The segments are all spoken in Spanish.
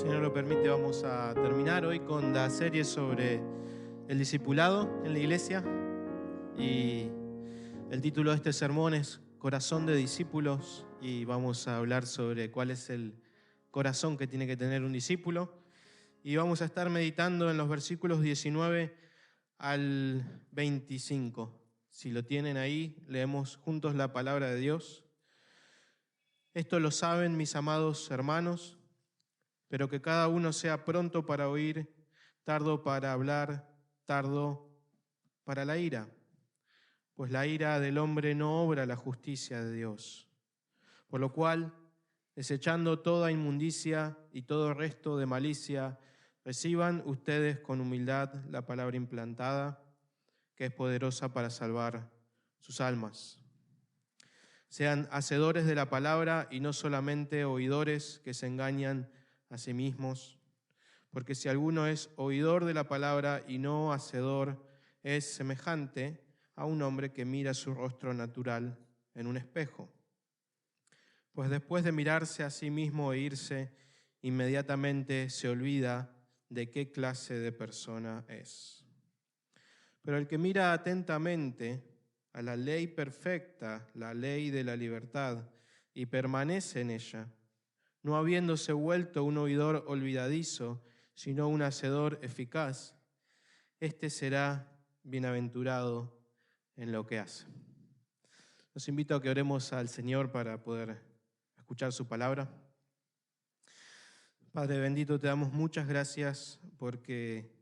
Señor lo permite, vamos a terminar hoy con la serie sobre el discipulado en la iglesia. Y el título de este sermón es Corazón de discípulos, y vamos a hablar sobre cuál es el corazón que tiene que tener un discípulo. Y vamos a estar meditando en los versículos 19 al 25. Si lo tienen ahí, leemos juntos la palabra de Dios. Esto lo saben mis amados hermanos, pero que cada uno sea pronto para oír, tardo para hablar, tardo para la ira, pues la ira del hombre no obra la justicia de Dios. Por lo cual, desechando toda inmundicia y todo resto de malicia, reciban ustedes con humildad la palabra implantada, que es poderosa para salvar sus almas. Sean hacedores de la palabra y no solamente oidores que se engañan a sí mismos, porque si alguno es oidor de la palabra y no hacedor, es semejante a un hombre que mira su rostro natural en un espejo. Pues después de mirarse a sí mismo e irse, inmediatamente se olvida de qué clase de persona es. Pero el que mira atentamente a la ley perfecta, la ley de la libertad, y permanece en ella, no habiéndose vuelto un oidor olvidadizo, sino un hacedor eficaz, este será bienaventurado en lo que hace. Los invito a que oremos al Señor para poder escuchar su palabra. Padre bendito, te damos muchas gracias porque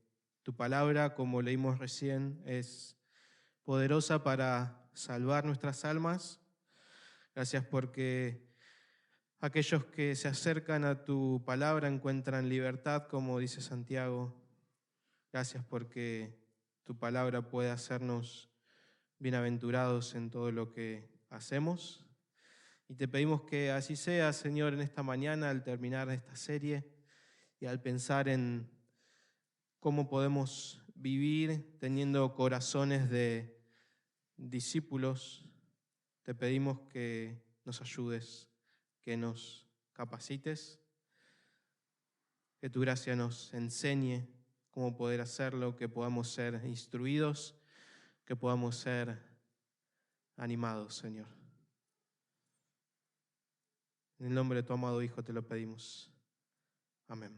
tu palabra, como leímos recién, es poderosa para salvar nuestras almas. Gracias porque aquellos que se acercan a tu palabra encuentran libertad, como dice Santiago. Gracias porque tu palabra puede hacernos bienaventurados en todo lo que hacemos. Y te pedimos que así sea, Señor, en esta mañana, al terminar esta serie y al pensar en cómo podemos vivir teniendo corazones de discípulos, te pedimos que nos ayudes, que nos capacites, que tu gracia nos enseñe cómo poder hacerlo, que podamos ser instruidos, que podamos ser animados, Señor. En el nombre de tu amado Hijo te lo pedimos. Amén.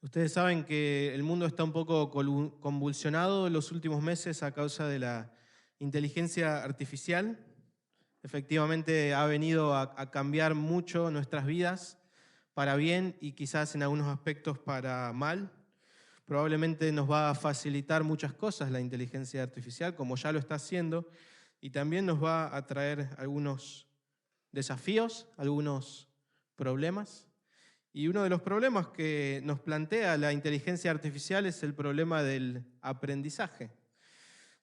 Ustedes saben que el mundo está un poco convulsionado en los últimos meses a causa de la inteligencia artificial. Efectivamente ha venido a cambiar mucho nuestras vidas para bien y quizás en algunos aspectos para mal. Probablemente nos va a facilitar muchas cosas la inteligencia artificial, como ya lo está haciendo, y también nos va a traer algunos desafíos, algunos problemas. Y uno de los problemas que nos plantea la inteligencia artificial es el problema del aprendizaje.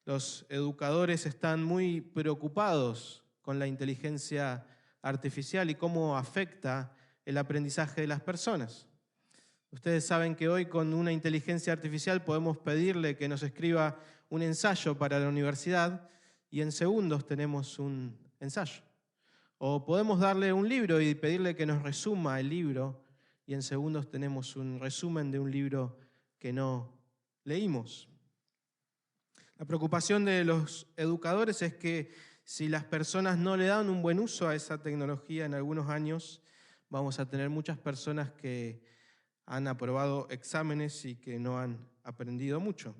Los educadores están muy preocupados con la inteligencia artificial y cómo afecta el aprendizaje de las personas. Ustedes saben que hoy con una inteligencia artificial podemos pedirle que nos escriba un ensayo para la universidad y en segundos tenemos un ensayo. O podemos darle un libro y pedirle que nos resuma el libro y en segundos tenemos un resumen de un libro que no leímos. La preocupación de los educadores es que si las personas no le dan un buen uso a esa tecnología en algunos años, vamos a tener muchas personas que han aprobado exámenes y que no han aprendido mucho.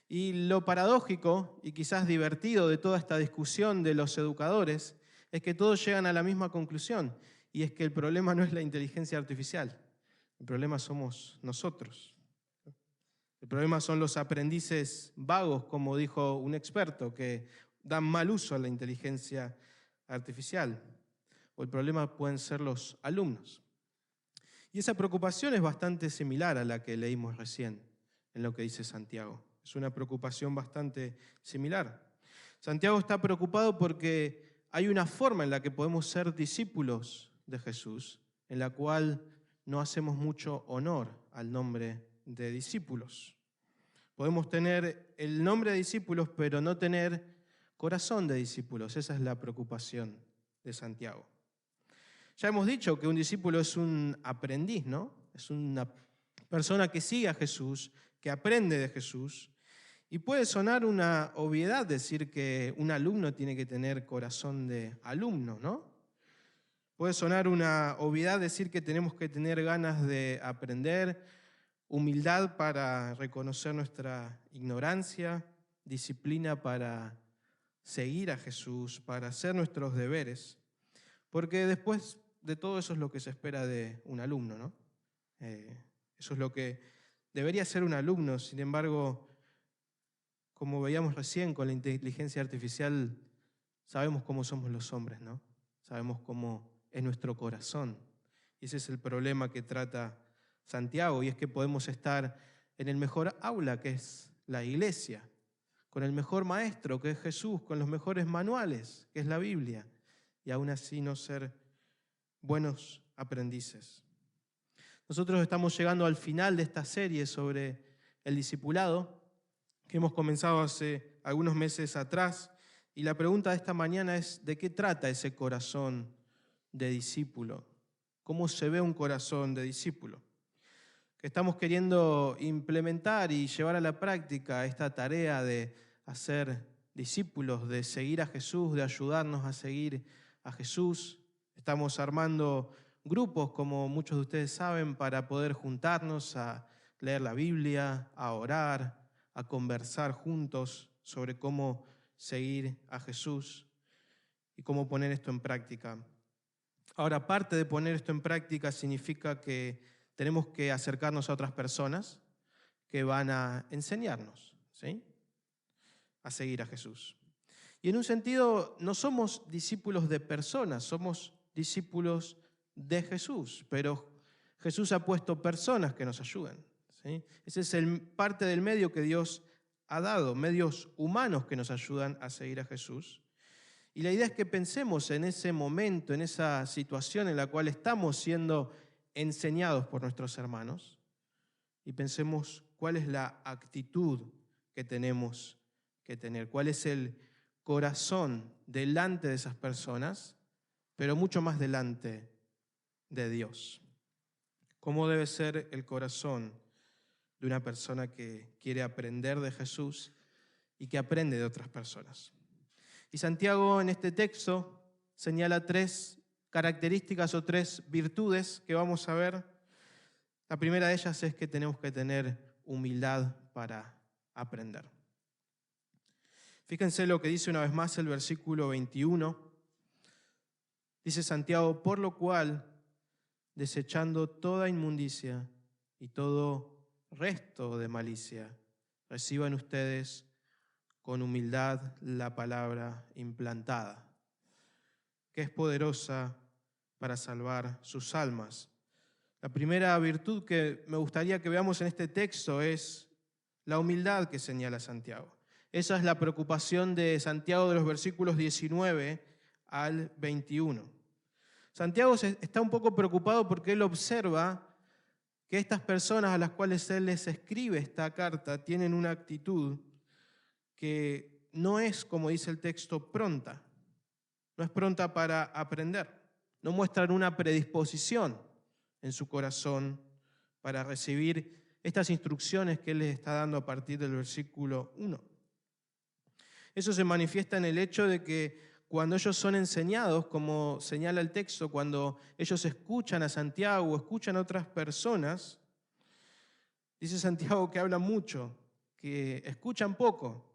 Y lo paradójico y quizás divertido de toda esta discusión de los educadores es que todos llegan a la misma conclusión, y es que el problema no es la inteligencia artificial, el problema somos nosotros. El problema son los aprendices vagos, como dijo un experto, que dan mal uso a la inteligencia artificial. O el problema pueden ser los alumnos. Y esa preocupación es bastante similar a la que leímos recién en lo que dice Santiago. Es una preocupación bastante similar. Santiago está preocupado porque hay una forma en la que podemos ser discípulos de Jesús, en la cual no hacemos mucho honor al nombre de discípulos. Podemos tener el nombre de discípulos, pero no tener corazón de discípulos. Esa es la preocupación de Santiago. Ya hemos dicho que un discípulo es un aprendiz, ¿no? Es una persona que sigue a Jesús, que aprende de Jesús. Y puede sonar una obviedad decir que un alumno tiene que tener corazón de alumno, ¿no? Puede sonar una obviedad decir que tenemos que tener ganas de aprender, humildad para reconocer nuestra ignorancia, disciplina para seguir a Jesús, para hacer nuestros deberes, porque después de todo eso es lo que se espera de un alumno, ¿no? Eso es lo que debería ser un alumno. Sin embargo, como veíamos recién con la inteligencia artificial, sabemos cómo somos los hombres, ¿no? Sabemos cómo es nuestro corazón. Y ese es el problema que trata Santiago, y es que podemos estar en el mejor aula, que es la iglesia, con el mejor maestro, que es Jesús, con los mejores manuales, que es la Biblia, y aún así no ser buenos aprendices. Nosotros estamos llegando al final de esta serie sobre el discipulado, que hemos comenzado hace algunos meses atrás, y la pregunta de esta mañana es: ¿de qué trata ese corazón de discípulo? ¿Cómo se ve un corazón de discípulo? Que estamos queriendo implementar y llevar a la práctica esta tarea de hacer discípulos, de seguir a Jesús, de ayudarnos a seguir a Jesús. Estamos armando grupos, como muchos de ustedes saben, para poder juntarnos a leer la Biblia, a orar, a conversar juntos sobre cómo seguir a Jesús y cómo poner esto en práctica. Ahora, parte de poner esto en práctica significa que tenemos que acercarnos a otras personas que van a enseñarnos, ¿sí?, a seguir a Jesús. Y en un sentido, no somos discípulos de personas, somos discípulos de Jesús, pero Jesús ha puesto personas que nos ayuden, ¿sí? Ese es parte del medio que Dios ha dado, medios humanos que nos ayudan a seguir a Jesús. Y la idea es que pensemos en ese momento, en esa situación en la cual estamos siendo enseñados por nuestros hermanos, y pensemos cuál es la actitud que tenemos que tener, cuál es el corazón delante de esas personas, pero mucho más delante de Dios. ¿Cómo debe ser el corazón de una persona que quiere aprender de Jesús y que aprende de otras personas? Y Santiago en este texto señala 3 características o 3 virtudes que vamos a ver. La primera de ellas es que tenemos que tener humildad para aprender. Fíjense lo que dice una vez más el versículo 21. Dice Santiago: por lo cual, desechando toda inmundicia y todo resto de malicia, reciban ustedes con humildad la palabra implantada, que es poderosa para salvar sus almas. La primera virtud que me gustaría que veamos en este texto es la humildad que señala Santiago. Esa es la preocupación de Santiago de los versículos 19 al 21. Santiago está un poco preocupado porque él observa que estas personas a las cuales él les escribe esta carta tienen una actitud que no es, como dice el texto, pronta. No es pronta para aprender. No muestran una predisposición en su corazón para recibir estas instrucciones que él les está dando a partir del versículo 1. Eso se manifiesta en el hecho de que cuando ellos son enseñados, como señala el texto, cuando ellos escuchan a Santiago o escuchan a otras personas, dice Santiago que hablan mucho, que escuchan poco,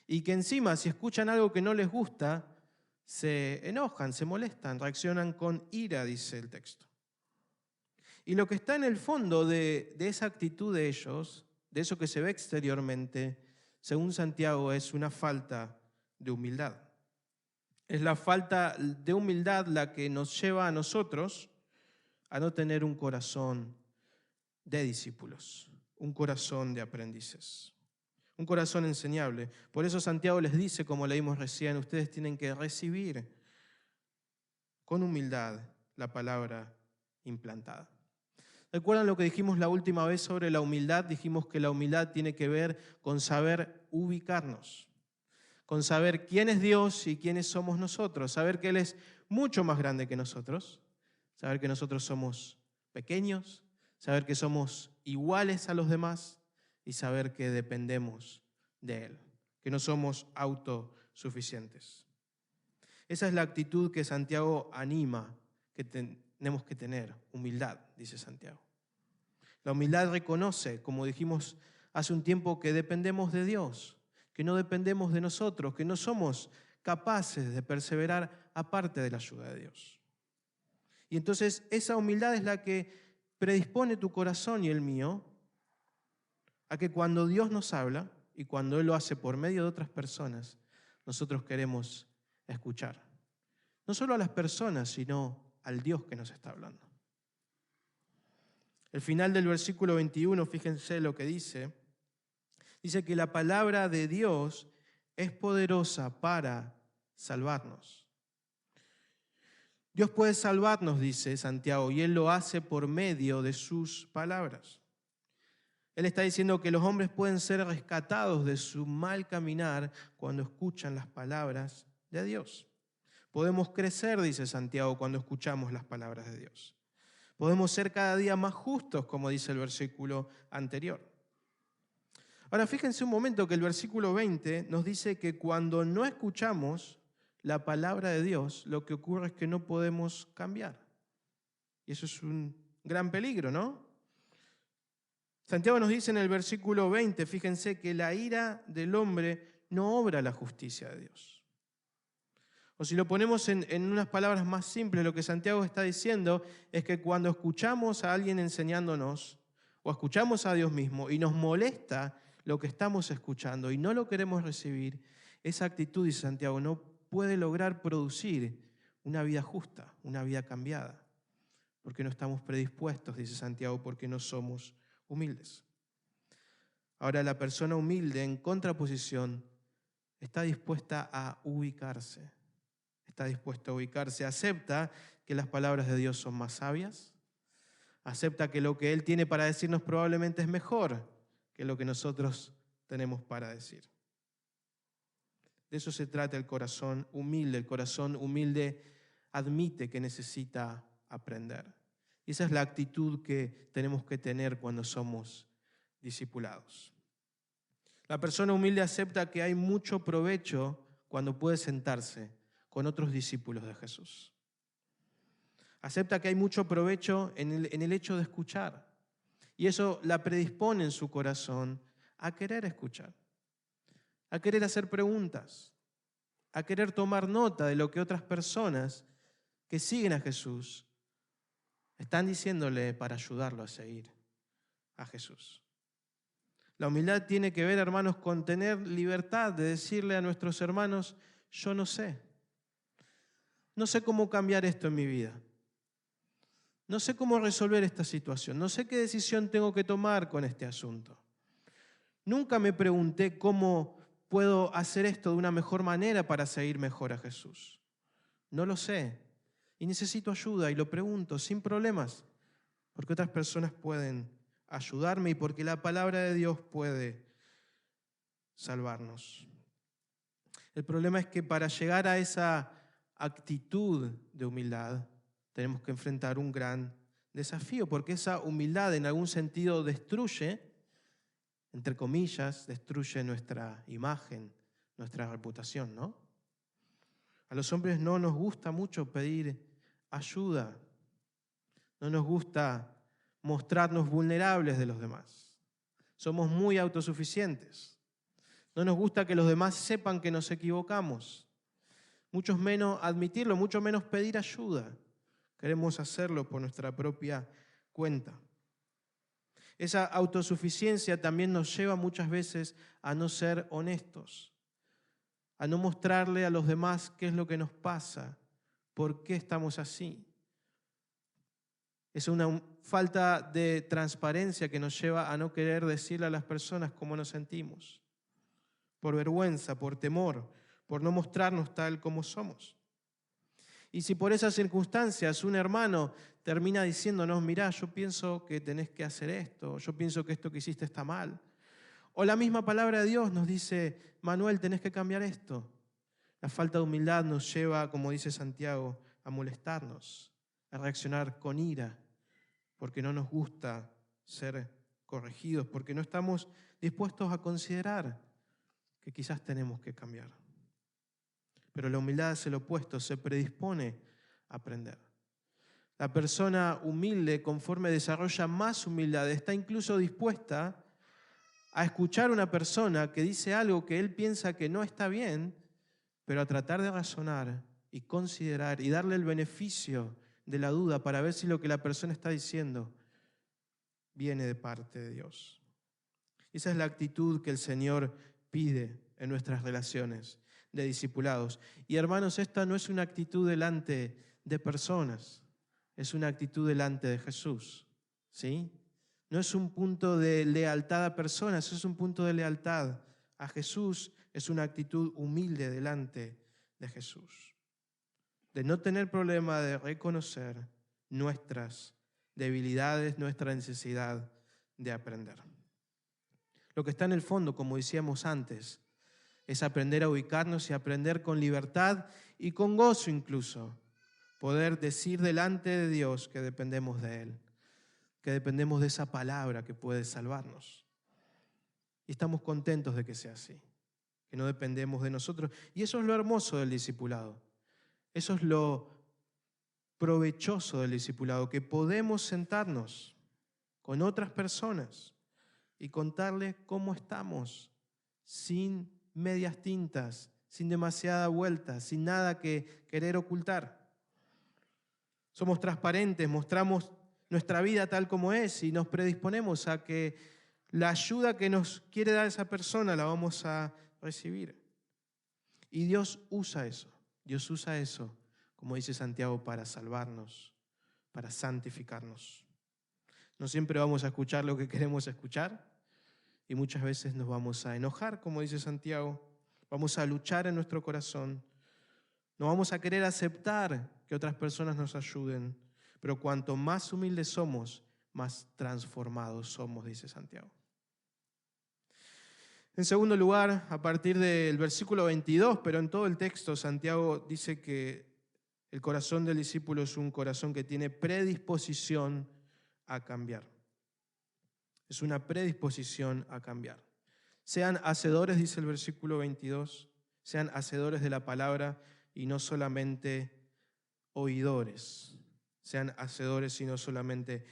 y que encima, si escuchan algo que no les gusta, se enojan, se molestan, reaccionan con ira, dice el texto. Y lo que está en el fondo de esa actitud de ellos, de eso que se ve exteriormente, según Santiago, es una falta de humildad. Es la falta de humildad la que nos lleva a nosotros a no tener un corazón de discípulos, un corazón de aprendices, un corazón enseñable. Por eso Santiago les dice, como leímos recién, ustedes tienen que recibir con humildad la palabra implantada. ¿Recuerdan lo que dijimos la última vez sobre la humildad? Dijimos que la humildad tiene que ver con saber ubicarnos, con saber quién es Dios y quiénes somos nosotros, saber que Él es mucho más grande que nosotros, saber que nosotros somos pequeños, saber que somos iguales a los demás y saber que dependemos de Él, que no somos autosuficientes. Esa es la actitud que Santiago anima, que tenemos que tener, humildad, dice Santiago. La humildad reconoce, como dijimos hace un tiempo, que dependemos de Dios, que no dependemos de nosotros, que no somos capaces de perseverar aparte de la ayuda de Dios. Y entonces esa humildad es la que predispone tu corazón y el mío a que cuando Dios nos habla y cuando Él lo hace por medio de otras personas, nosotros queremos escuchar. No solo a las personas, sino al Dios que nos está hablando. El final del versículo 21, fíjense lo que dice. Dice que la palabra de Dios es poderosa para salvarnos. Dios puede salvarnos, dice Santiago, y Él lo hace por medio de sus palabras. Él está diciendo que los hombres pueden ser rescatados de su mal caminar cuando escuchan las palabras de Dios. Podemos crecer, dice Santiago, cuando escuchamos las palabras de Dios. Podemos ser cada día más justos, como dice el versículo anterior. Ahora, fíjense un momento que el versículo 20 nos dice que cuando no escuchamos la palabra de Dios, lo que ocurre es que no podemos cambiar. Y eso es un gran peligro, ¿no? Santiago nos dice en el versículo 20, fíjense que la ira del hombre no obra la justicia de Dios. O si lo ponemos en unas palabras más simples, lo que Santiago está diciendo es que cuando escuchamos a alguien enseñándonos o escuchamos a Dios mismo y nos molesta lo que estamos escuchando y no lo queremos recibir, esa actitud, dice Santiago, no puede lograr producir una vida justa, una vida cambiada, porque no estamos predispuestos, dice Santiago, porque no somos humildes. Ahora, la persona humilde, en contraposición, está dispuesta a ubicarse. Está dispuesta a ubicarse, acepta que las palabras de Dios son más sabias, acepta que lo que Él tiene para decirnos probablemente es mejor que lo que nosotros tenemos para decir. De eso se trata el corazón humilde. El corazón humilde admite que necesita aprender. Y esa es la actitud que tenemos que tener cuando somos discipulados. La persona humilde acepta que hay mucho provecho cuando puede sentarse con otros discípulos de Jesús. Acepta que hay mucho provecho en el hecho de escuchar. Y eso la predispone en su corazón a querer escuchar, a querer hacer preguntas, a querer tomar nota de lo que otras personas que siguen a Jesús están diciéndole para ayudarlo a seguir a Jesús. La humildad tiene que ver, hermanos, con tener libertad de decirle a nuestros hermanos, yo no sé cómo cambiar esto en mi vida. No sé cómo resolver esta situación. No sé qué decisión tengo que tomar con este asunto. Nunca me pregunté cómo puedo hacer esto de una mejor manera para seguir mejor a Jesús. No lo sé. Y necesito ayuda y lo pregunto sin problemas, porque otras personas pueden ayudarme y porque la palabra de Dios puede salvarnos. El problema es que para llegar a esa actitud de humildad, tenemos que enfrentar un gran desafío, porque esa humildad en algún sentido destruye, entre comillas, destruye nuestra imagen, nuestra reputación, ¿no? A los hombres no nos gusta mucho pedir ayuda, no nos gusta mostrarnos vulnerables de los demás. Somos muy autosuficientes. No nos gusta que los demás sepan que nos equivocamos. Mucho menos admitirlo, mucho menos pedir ayuda. Queremos hacerlo por nuestra propia cuenta. Esa autosuficiencia también nos lleva muchas veces a no ser honestos, a no mostrarle a los demás qué es lo que nos pasa, por qué estamos así. Es una falta de transparencia que nos lleva a no querer decirle a las personas cómo nos sentimos, por vergüenza, por temor, por no mostrarnos tal como somos. Y si por esas circunstancias un hermano termina diciéndonos, mirá, yo pienso que tenés que hacer esto, yo pienso que esto que hiciste está mal. O la misma palabra de Dios nos dice, Manuel, tenés que cambiar esto. La falta de humildad nos lleva, como dice Santiago, a molestarnos, a reaccionar con ira, porque no nos gusta ser corregidos, porque no estamos dispuestos a considerar que quizás tenemos que cambiar. Pero la humildad es el opuesto, se predispone a aprender. La persona humilde, conforme desarrolla más humildad, está incluso dispuesta a escuchar a una persona que dice algo que él piensa que no está bien, pero a tratar de razonar y considerar y darle el beneficio de la duda para ver si lo que la persona está diciendo viene de parte de Dios. Esa es la actitud que el Señor pide en nuestras relaciones de discipulados. Y hermanos, esta no es una actitud delante de personas, es una actitud delante de Jesús, ¿sí? No es un punto de lealtad a personas, es un punto de lealtad a Jesús, es una actitud humilde delante de Jesús. De no tener problema de reconocer nuestras debilidades, nuestra necesidad de aprender. Lo que está en el fondo, como decíamos antes, es aprender a ubicarnos y aprender con libertad y con gozo incluso, poder decir delante de Dios que dependemos de Él, que dependemos de esa palabra que puede salvarnos. Y estamos contentos de que sea así, que no dependemos de nosotros. Y eso es lo hermoso del discipulado. Eso es lo provechoso del discipulado, que podemos sentarnos con otras personas y contarles cómo estamos, sin medias tintas, sin demasiada vuelta, sin nada que querer ocultar. Somos transparentes, mostramos nuestra vida tal como es y nos predisponemos a que la ayuda que nos quiere dar esa persona la vamos a recibir. Y Dios usa eso, como dice Santiago, para salvarnos, para santificarnos. No siempre vamos a escuchar lo que queremos escuchar y muchas veces nos vamos a enojar, como dice Santiago. Vamos a luchar en nuestro corazón. No vamos a querer aceptar que otras personas nos ayuden, pero cuanto más humildes somos, más transformados somos, dice Santiago. En segundo lugar, a partir del versículo 22, pero en todo el texto, Santiago dice que el corazón del discípulo es un corazón que tiene predisposición a cambiar. Es una predisposición a cambiar. Sean hacedores, dice el versículo 22, sean hacedores de la palabra y no solamente oidores. Sean hacedores y no solamente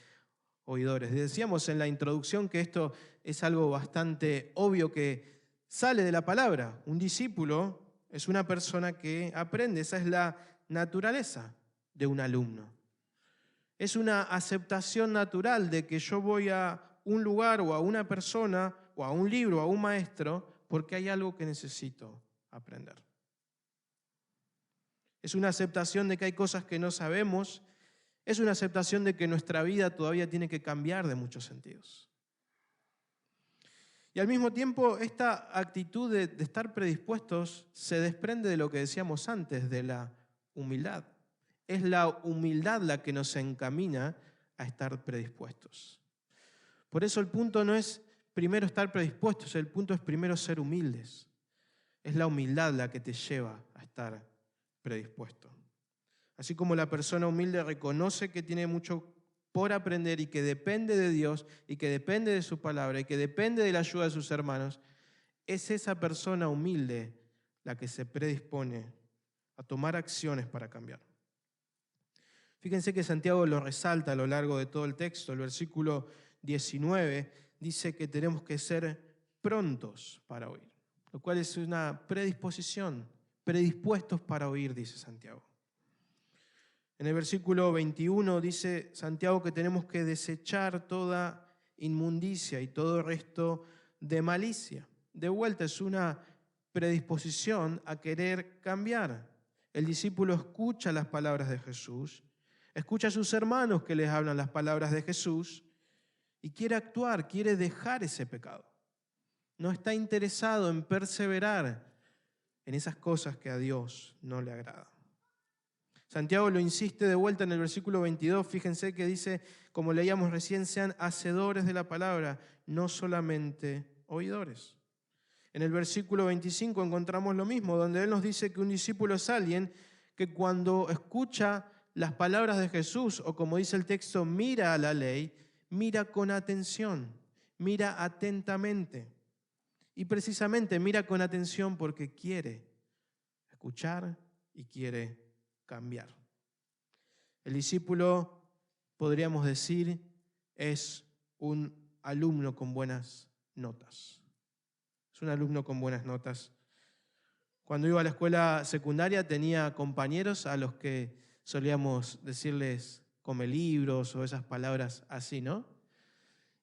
oidores. Decíamos en la introducción que esto es algo bastante obvio que sale de la palabra. Un discípulo es una persona que aprende, esa es la naturaleza de un alumno. Es una aceptación natural de que yo voy a un lugar o a una persona o a un libro o a un maestro porque hay algo que necesito aprender. Es una aceptación de que hay cosas que no sabemos. Es una aceptación de que nuestra vida todavía tiene que cambiar de muchos sentidos. Y al mismo tiempo, esta actitud de estar predispuestos se desprende de lo que decíamos antes, de la humildad. Es la humildad la que nos encamina a estar predispuestos. Por eso el punto no es primero estar predispuestos, el punto es primero ser humildes. Es la humildad la que te lleva a estar predispuesto. Así como la persona humilde reconoce que tiene mucho por aprender y que depende de Dios y que depende de su palabra y que depende de la ayuda de sus hermanos, es esa persona humilde la que se predispone a tomar acciones para cambiar. Fíjense que Santiago lo resalta a lo largo de todo el texto. El versículo 19 dice que tenemos que ser prontos para oír, lo cual es una predisposición, predispuestos para oír, dice Santiago. En el versículo 21 dice Santiago que tenemos que desechar toda inmundicia y todo resto de malicia. De vuelta, es una predisposición a querer cambiar. El discípulo escucha las palabras de Jesús, escucha a sus hermanos que les hablan las palabras de Jesús y quiere actuar, quiere dejar ese pecado. No está interesado en perseverar en esas cosas que a Dios no le agradan. Santiago lo insiste de vuelta en el versículo 22, fíjense que dice, como leíamos recién, sean hacedores de la palabra, no solamente oidores. En el versículo 25 encontramos lo mismo, donde él nos dice que un discípulo es alguien que cuando escucha las palabras de Jesús, o como dice el texto, mira a la ley, mira con atención, mira atentamente. Y precisamente mira con atención porque quiere escuchar y quiere cambiar. El discípulo, podríamos decir, es un alumno con buenas notas. Es un alumno con buenas notas. Cuando iba a la escuela secundaria tenía compañeros a los que solíamos decirles come libros o esas palabras así, ¿no?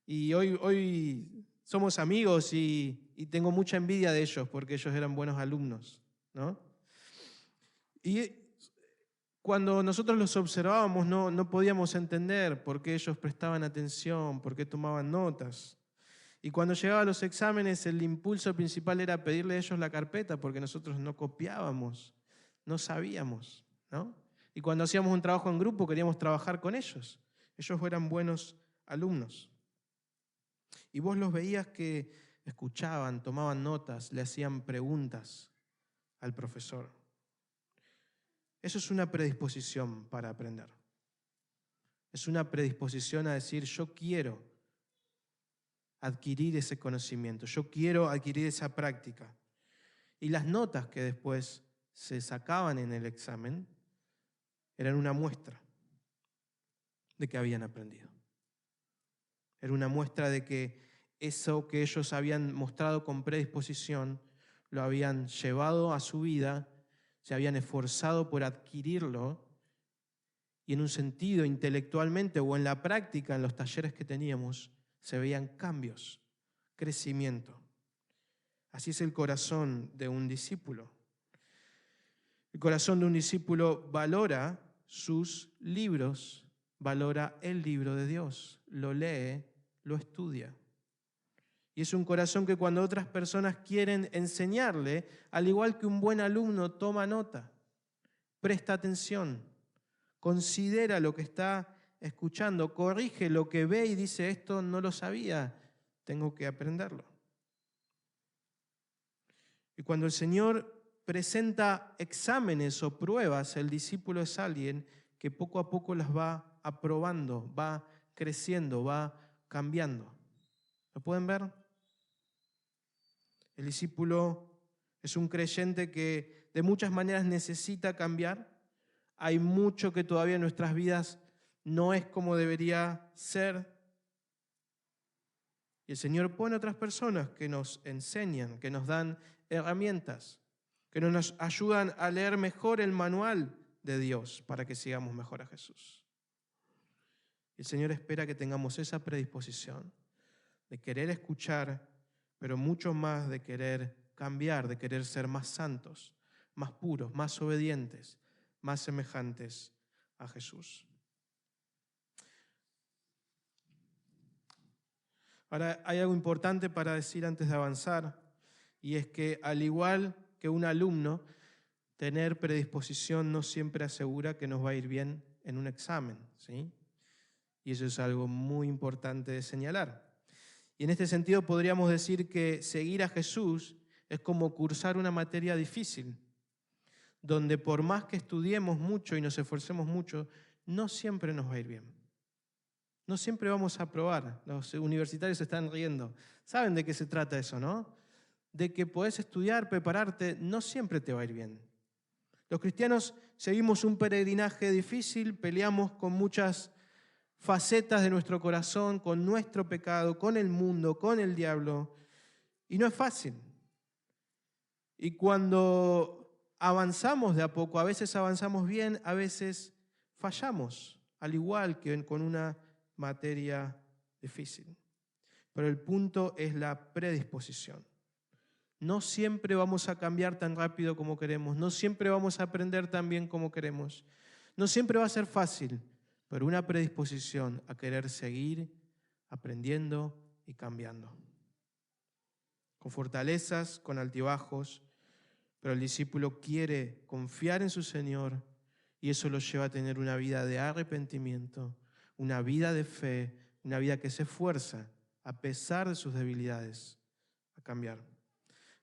Y hoy somos amigos y tengo mucha envidia de ellos porque ellos eran buenos alumnos, ¿no? Y cuando nosotros los observábamos no podíamos entender por qué ellos prestaban atención, por qué tomaban notas. Y cuando llegaban los exámenes, el impulso principal era pedirle a ellos la carpeta porque nosotros no copiábamos, no sabíamos, ¿no? Y cuando hacíamos un trabajo en grupo queríamos trabajar con ellos. Ellos eran buenos alumnos. Y vos los veías que escuchaban, tomaban notas, le hacían preguntas al profesor. Eso es una predisposición para aprender. Es una predisposición a decir, yo quiero adquirir ese conocimiento, yo quiero adquirir esa práctica. Y las notas que después se sacaban en el examen eran una muestra de que habían aprendido. Era una muestra de que eso que ellos habían mostrado con predisposición lo habían llevado a su vida, se habían esforzado por adquirirlo y en un sentido intelectualmente o en la práctica, en los talleres que teníamos, se veían cambios, crecimiento. Así es el corazón de un discípulo. El corazón de un discípulo valora sus libros, valora el libro de Dios, lo lee, lo estudia. Y es un corazón que cuando otras personas quieren enseñarle, al igual que un buen alumno, toma nota, presta atención, considera lo que está escuchando, corrige lo que ve y dice, esto no lo sabía, tengo que aprenderlo. Y cuando el Señor presenta exámenes o pruebas, el discípulo es alguien que poco a poco las va aprobando, va creciendo, va cambiando. ¿Lo pueden ver? El discípulo es un creyente que de muchas maneras necesita cambiar. Hay mucho que todavía en nuestras vidas no es como debería ser. Y el Señor pone otras personas que nos enseñan, que nos dan herramientas, que nos ayudan a leer mejor el manual de Dios para que sigamos mejor a Jesús. El Señor espera que tengamos esa predisposición de querer escuchar, pero mucho más de querer cambiar, de querer ser más santos, más puros, más obedientes, más semejantes a Jesús. Ahora, hay algo importante para decir antes de avanzar, y es que al igual que un alumno, tener predisposición no siempre asegura que nos va a ir bien en un examen, ¿sí? Y eso es algo muy importante de señalar. Y en este sentido podríamos decir que seguir a Jesús es como cursar una materia difícil, donde por más que estudiemos mucho y nos esforcemos mucho, no siempre nos va a ir bien. No siempre vamos a aprobar. Los universitarios se están riendo. ¿Saben de qué se trata eso, no? De que podés estudiar, prepararte, no siempre te va a ir bien. Los cristianos seguimos un peregrinaje difícil, peleamos con muchas facetas de nuestro corazón, con nuestro pecado, con el mundo, con el diablo, y no es fácil. Y cuando avanzamos de a poco, a veces avanzamos bien, a veces fallamos, al igual que con una materia difícil. Pero el punto es la predisposición. No siempre vamos a cambiar tan rápido como queremos, no siempre vamos a aprender tan bien como queremos, no siempre va a ser fácil, pero una predisposición a querer seguir aprendiendo y cambiando. Con fortalezas, con altibajos, pero el discípulo quiere confiar en su Señor y eso lo lleva a tener una vida de arrepentimiento, una vida de fe, una vida que se esfuerza a pesar de sus debilidades a cambiar.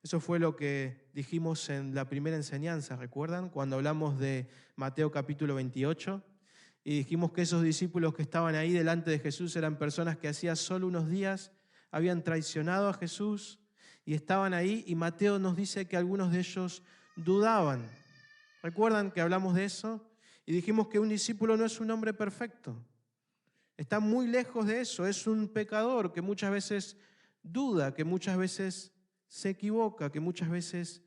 Eso fue lo que dijimos en la primera enseñanza, ¿recuerdan? Cuando hablamos de Mateo capítulo 28, Y dijimos que esos discípulos que estaban ahí delante de Jesús eran personas que hacía solo unos días habían traicionado a Jesús y estaban ahí, y Mateo nos dice que algunos de ellos dudaban. ¿Recuerdan que hablamos de eso? Y dijimos que un discípulo no es un hombre perfecto. Está muy lejos de eso, es un pecador que muchas veces duda, que muchas veces se equivoca, que muchas veces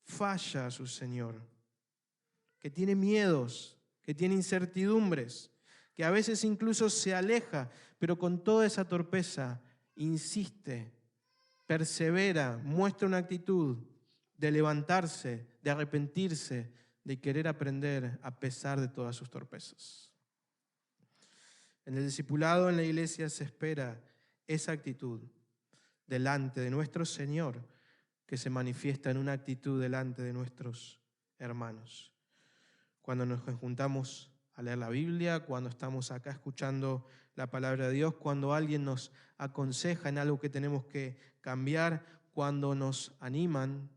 falla a su Señor, que tiene miedos, que tiene incertidumbres, que a veces incluso se aleja, pero con toda esa torpeza insiste, persevera, muestra una actitud de levantarse, de arrepentirse, de querer aprender a pesar de todas sus torpezas. En el discipulado, en la iglesia, se espera esa actitud delante de nuestro Señor que se manifiesta en una actitud delante de nuestros hermanos. Cuando nos juntamos a leer la Biblia, cuando estamos acá escuchando la palabra de Dios, cuando alguien nos aconseja en algo que tenemos que cambiar, cuando nos animan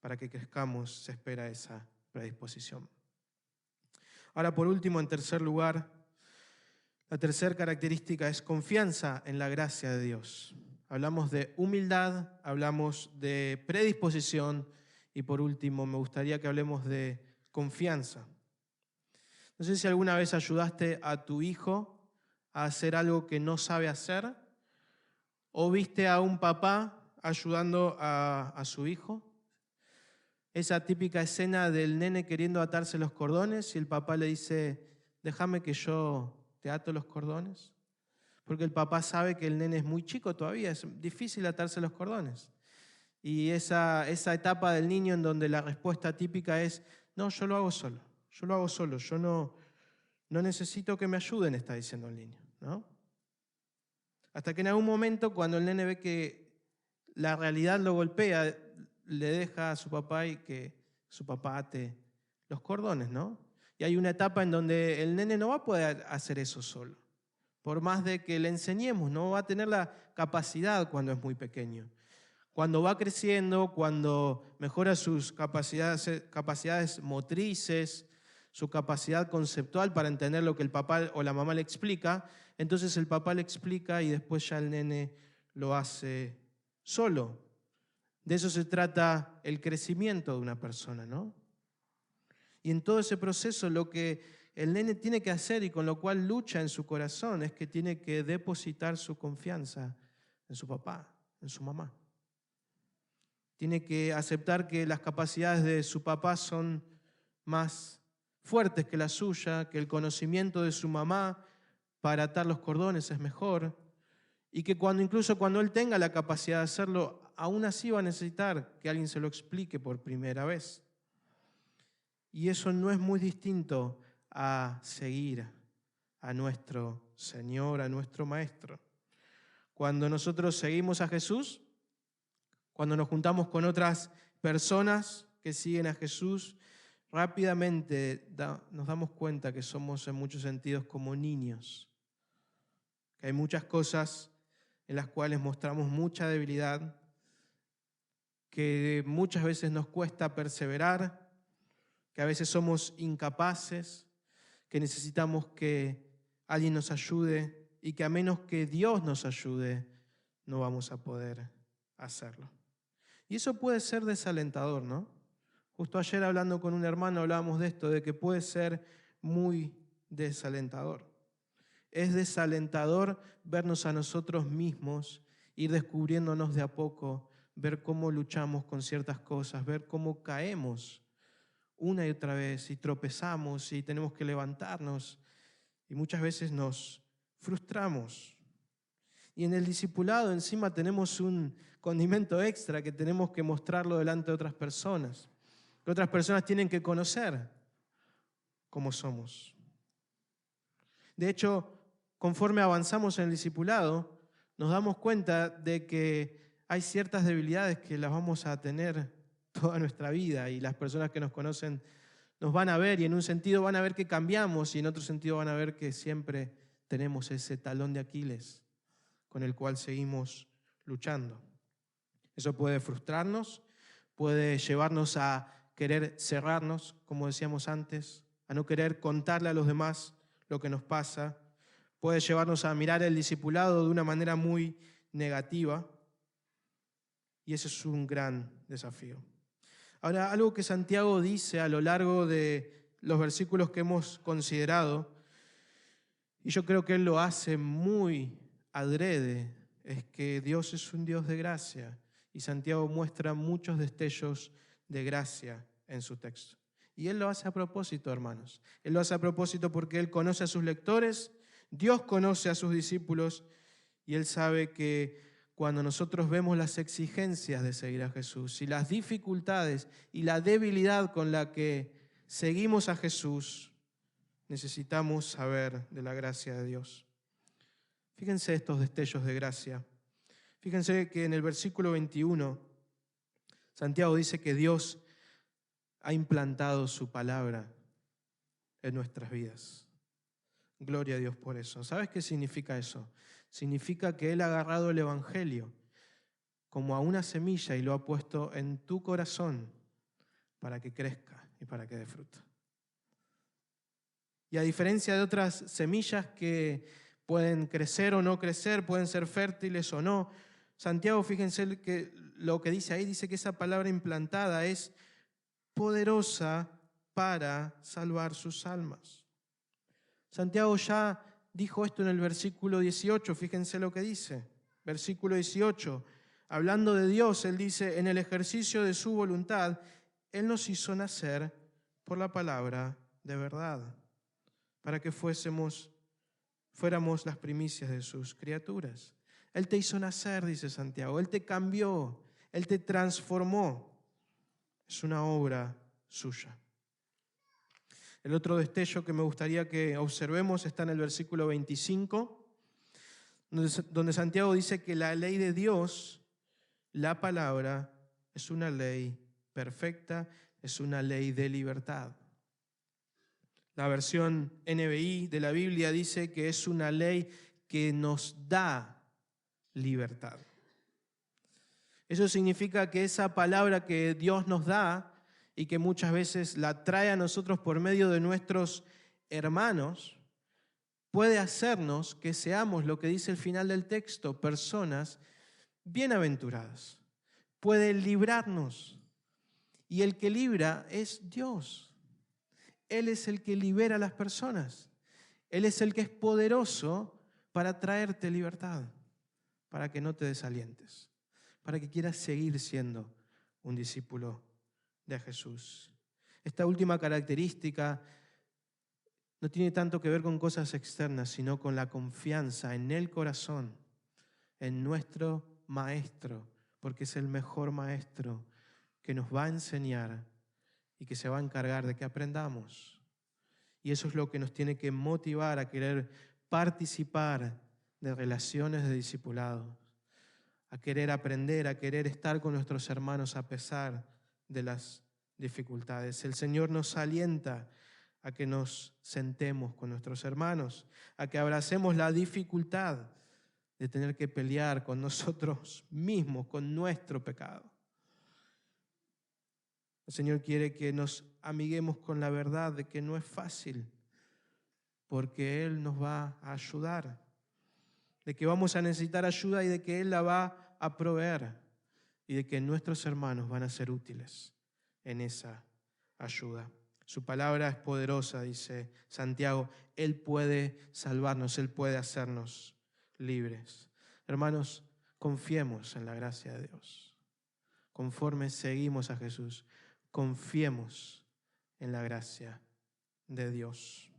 para que crezcamos, se espera esa predisposición. Ahora, por último, en tercer lugar, la tercera característica es confianza en la gracia de Dios. Hablamos de humildad, hablamos de predisposición y por último me gustaría que hablemos de confianza. No sé si alguna vez ayudaste a tu hijo a hacer algo que no sabe hacer o viste a un papá ayudando a su hijo. Esa típica escena del nene queriendo atarse los cordones y el papá le dice, déjame que yo te ato los cordones. Porque el papá sabe que el nene es muy chico todavía, es difícil atarse los cordones. Y esa etapa del niño en donde la respuesta típica es, no, yo lo hago solo, yo no necesito que me ayuden, está diciendo el niño, ¿no? Hasta que en algún momento, cuando el nene ve que la realidad lo golpea, le deja a su papá y que su papá ate los cordones, ¿no? Y hay una etapa en donde el nene no va a poder hacer eso solo. Por más de que le enseñemos, no va a tener la capacidad cuando es muy pequeño. Cuando va creciendo, cuando mejora sus capacidades motrices, su capacidad conceptual para entender lo que el papá o la mamá le explica, entonces el papá le explica y después ya el nene lo hace solo. De eso se trata el crecimiento de una persona, ¿no? Y en todo ese proceso lo que el nene tiene que hacer y con lo cual lucha en su corazón es que tiene que depositar su confianza en su papá, en su mamá. Tiene que aceptar que las capacidades de su papá son más fuertes que la suya, que el conocimiento de su mamá para atar los cordones es mejor y que incluso cuando él tenga la capacidad de hacerlo, aún así va a necesitar que alguien se lo explique por primera vez. Y eso no es muy distinto a seguir a nuestro Señor, a nuestro Maestro. Cuando nosotros seguimos a Jesús, cuando nos juntamos con otras personas que siguen a Jesús, rápidamente nos damos cuenta que somos en muchos sentidos como niños, que hay muchas cosas en las cuales mostramos mucha debilidad, que muchas veces nos cuesta perseverar, que a veces somos incapaces, que necesitamos que alguien nos ayude y que a menos que Dios nos ayude, no vamos a poder hacerlo. Y eso puede ser desalentador, ¿no? Justo ayer hablando con un hermano hablábamos de esto, de que puede ser muy desalentador. Es desalentador vernos a nosotros mismos, ir descubriéndonos de a poco, ver cómo luchamos con ciertas cosas, ver cómo caemos una y otra vez y tropezamos y tenemos que levantarnos y muchas veces nos frustramos. Y en el discipulado encima tenemos un condimento extra que tenemos que mostrarlo delante de otras personas, que otras personas tienen que conocer cómo somos. De hecho, conforme avanzamos en el discipulado, nos damos cuenta de que hay ciertas debilidades que las vamos a tener toda nuestra vida y las personas que nos conocen nos van a ver y en un sentido van a ver que cambiamos y en otro sentido van a ver que siempre tenemos ese talón de Aquiles con el cual seguimos luchando. Eso puede frustrarnos, puede llevarnos a querer cerrarnos, como decíamos antes, a no querer contarle a los demás lo que nos pasa. Puede llevarnos a mirar el discipulado de una manera muy negativa, y ese es un gran desafío. Ahora, algo que Santiago dice a lo largo de los versículos que hemos considerado, y yo creo que él lo hace muy adrede, es que Dios es un Dios de gracia, y Santiago muestra muchos destellos de gracia en su texto. Y él lo hace a propósito, hermanos. Él lo hace a propósito porque él conoce a sus lectores, Dios conoce a sus discípulos, y él sabe que cuando nosotros vemos las exigencias de seguir a Jesús y las dificultades y la debilidad con la que seguimos a Jesús, necesitamos saber de la gracia de Dios. Fíjense estos destellos de gracia. Fíjense que en el versículo 21, Santiago dice que Dios ha implantado su palabra en nuestras vidas. Gloria a Dios por eso. ¿Sabes qué significa eso? Significa que Él ha agarrado el Evangelio como a una semilla y lo ha puesto en tu corazón para que crezca y para que dé fruto. Y a diferencia de otras semillas que pueden crecer o no crecer, pueden ser fértiles o no, Santiago, fíjense que lo que dice ahí, dice que esa palabra implantada es poderosa para salvar sus almas. Santiago ya dijo esto en el versículo 18, fíjense lo que dice. Versículo 18, hablando de Dios, él dice, en el ejercicio de su voluntad, Él nos hizo nacer por la palabra de verdad, para que fuéramos las primicias de sus criaturas. Él te hizo nacer, dice Santiago, Él te cambió, Él te transformó. Es una obra suya. El otro destello que me gustaría que observemos está en el versículo 25, donde Santiago dice que la ley de Dios, la palabra, es una ley perfecta, es una ley de libertad. La versión NBI de la Biblia dice que es una ley que nos da libertad. Eso significa que esa palabra que Dios nos da y que muchas veces la trae a nosotros por medio de nuestros hermanos, puede hacernos que seamos, lo que dice el final del texto, personas bienaventuradas. Puede librarnos. Y el que libra es Dios. Él es el que libera a las personas. Él es el que es poderoso para traerte libertad, para que no te desalientes, para que quieras seguir siendo un discípulo de Jesús. Esta última característica no tiene tanto que ver con cosas externas, sino con la confianza en el corazón, en nuestro Maestro, porque es el mejor Maestro que nos va a enseñar y que se va a encargar de que aprendamos. Y eso es lo que nos tiene que motivar a querer participar de relaciones de discipulado, a querer aprender, a querer estar con nuestros hermanos a pesar de las dificultades. El Señor nos alienta a que nos sentemos con nuestros hermanos, a que abracemos la dificultad de tener que pelear con nosotros mismos, con nuestro pecado. El Señor quiere que nos amiguemos con la verdad de que no es fácil, porque Él nos va a ayudar, de que vamos a necesitar ayuda y de que Él la va a proveer y de que nuestros hermanos van a ser útiles en esa ayuda. Su palabra es poderosa, dice Santiago. Él puede salvarnos, Él puede hacernos libres. Hermanos, confiemos en la gracia de Dios. Conforme seguimos a Jesús, confiemos en la gracia de Dios.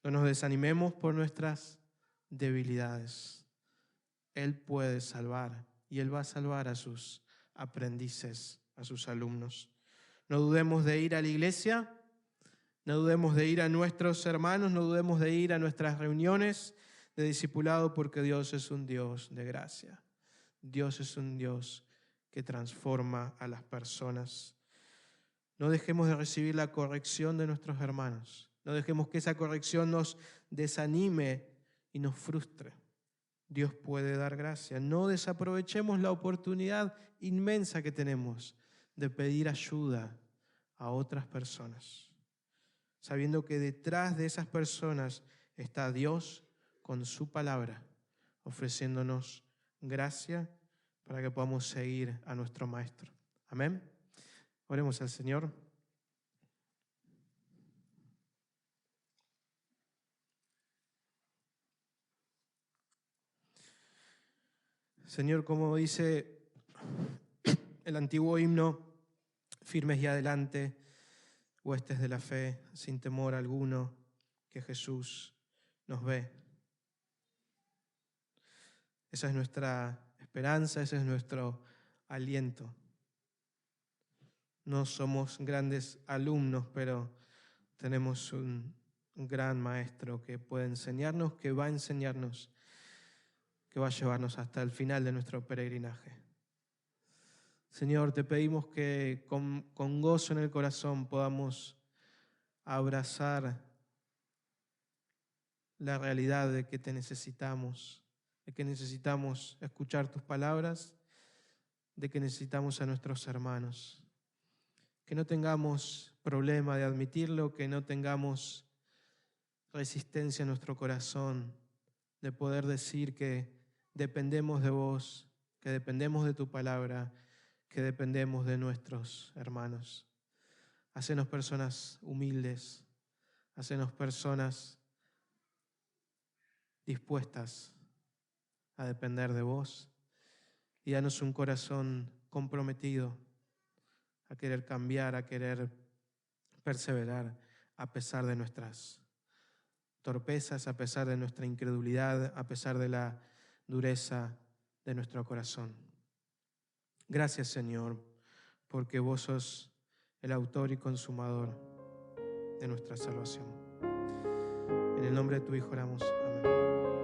No nos desanimemos por nuestras debilidades. Él puede salvar y Él va a salvar a sus aprendices, a sus alumnos. No dudemos de ir a la iglesia, no dudemos de ir a nuestros hermanos, no dudemos de ir a nuestras reuniones de discipulado, porque Dios es un Dios de gracia. Dios es un Dios que transforma a las personas. No dejemos de recibir la corrección de nuestros hermanos. No dejemos que esa corrección nos desanime y nos frustre. Dios puede dar gracia. No desaprovechemos la oportunidad inmensa que tenemos de pedir ayuda a otras personas. sabiendo que detrás de esas personas está Dios con su palabra, ofreciéndonos gracia para que podamos seguir a nuestro Maestro. Amén. Oremos al Señor. Señor, como dice el antiguo himno, firmes y adelante, huestes de la fe, sin temor alguno, que Jesús nos ve. Esa es nuestra esperanza, ese es nuestro aliento. No somos grandes alumnos, pero tenemos un gran maestro que puede enseñarnos, que va a enseñarnos, que va a llevarnos hasta el final de nuestro peregrinaje. Señor, te pedimos que con gozo en el corazón podamos abrazar la realidad de que te necesitamos, de que necesitamos escuchar tus palabras, de que necesitamos a nuestros hermanos. Que no tengamos problema de admitirlo, que no tengamos resistencia en nuestro corazón de poder decir que dependemos de vos, que dependemos de tu palabra, que dependemos de nuestros hermanos. Hacenos personas humildes, hacenos personas dispuestas a depender de vos y danos un corazón comprometido a querer cambiar, a querer perseverar a pesar de nuestras torpezas, a pesar de nuestra incredulidad, a pesar de la dureza de nuestro corazón. Gracias, Señor, porque vos sos el autor y consumador de nuestra salvación. En el nombre de tu Hijo oramos. Amén.